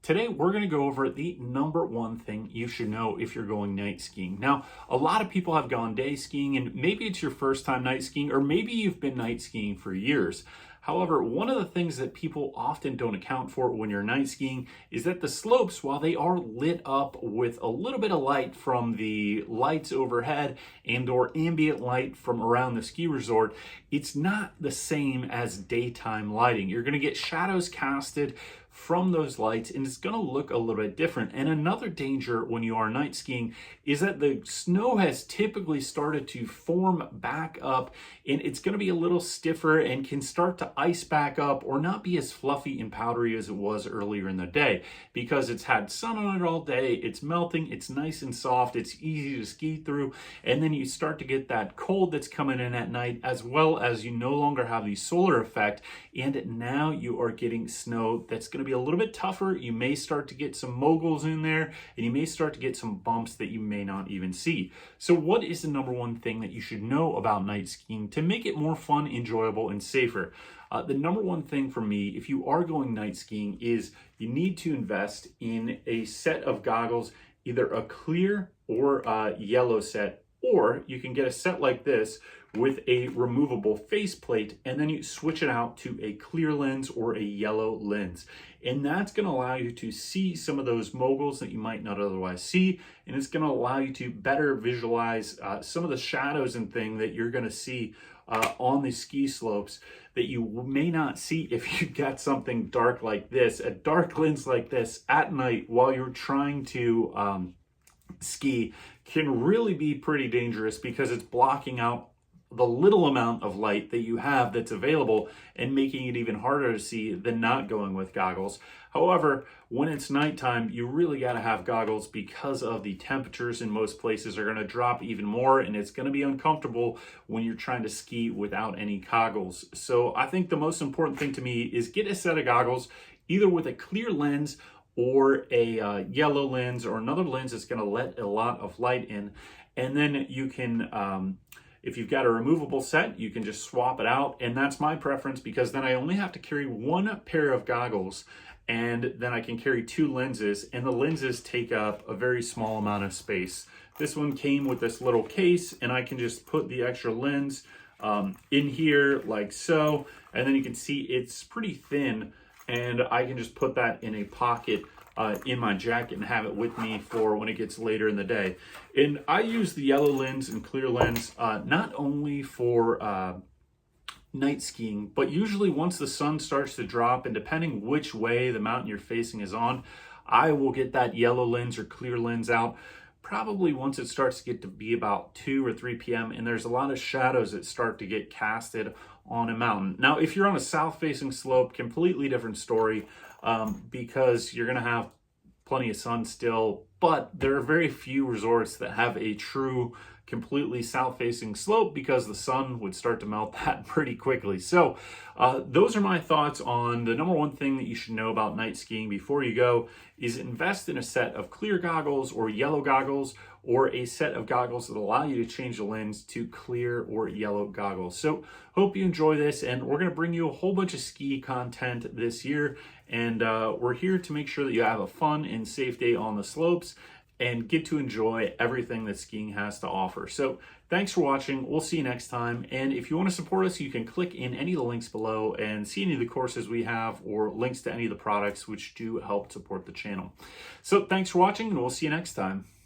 Today, we're going to go over the number one thing you should know if you're going night skiing. Now, a lot of people have gone day skiing, and maybe it's your first time night skiing, or maybe you've been night skiing for years. However, one of the things that people often don't account for when you're night skiing is that the slopes, while they are lit up with a little bit of light from the lights overhead and or ambient light from around the ski resort, it's not the same as daytime lighting. You're going to get shadows casted from those lights, and it's going to look a little bit different. And another danger when you are night skiing is that the snow has typically started to form back up, and it's going to be a little stiffer and can start to ice back up or not be as fluffy and powdery as it was earlier in the day because it's had sun on it all day. It's melting, it's nice and soft, it's easy to ski through, and then you start to get that cold that's coming in at night, as well as you no longer have the solar effect, and now you are getting snow that's going to be a little bit tougher. You may start to get some moguls in there, and you may start to get some bumps that you may not even see. So what is the number one thing that you should know about night skiing to make it more fun, enjoyable, and safer? The number one thing for me, if you are going night skiing, is you need to invest in a set of goggles, either a clear or a yellow set, or you can get a set like this with a removable faceplate, and then you switch it out to a clear lens or a yellow lens. And that's going to allow you to see some of those moguls that you might not otherwise see, and it's going to allow you to better visualize some of the shadows and thing that you're going to see on the ski slopes that you may not see if you got something dark like this. A dark lens like this at night while you're trying to ski can really be pretty dangerous because it's blocking out the little amount of light that you have that's available and making it even harder to see than not going with goggles. However, when it's nighttime, you really got to have goggles because of the temperatures in most places are going to drop even more, and it's going to be uncomfortable when you're trying to ski without any goggles. So I think the most important thing to me is get a set of goggles, either with a clear lens or a yellow lens or another lens that's going to let a lot of light in. And then you can, if you've got a removable set, you can just swap it out. And that's my preference because then I only have to carry one pair of goggles, and then I can carry two lenses, and the lenses take up a very small amount of space. This one came with this little case, and I can just put the extra lens in here like so. And then you can see it's pretty thin, and I can just put that in a pocket in my jacket and have it with me for when it gets later in the day. And I use the yellow lens and clear lens not only for night skiing, but usually once the sun starts to drop, and depending which way the mountain you're facing is on, I will get that yellow lens or clear lens out probably once it starts to get to be about 2 or 3 p.m. and there's a lot of shadows that start to get casted on a mountain. Now, if you're on a south-facing slope, completely different story because you're going to have plenty of sun still, but there are very few resorts that have a true completely south-facing slope because the sun would start to melt that pretty quickly. So those are my thoughts on the number one thing that you should know about night skiing before you go is invest in a set of clear goggles or yellow goggles, or a set of goggles that allow you to change the lens to clear or yellow goggles. So hope you enjoy this, and we're going to bring you a whole bunch of ski content this year, and we're here to make sure that you have a fun and safe day on the slopes and get to enjoy everything that skiing has to offer. So thanks for watching. We'll see you next time. And if you want to support us, you can click in any of the links below and see any of the courses we have or links to any of the products which do help support the channel. So thanks for watching, and we'll see you next time.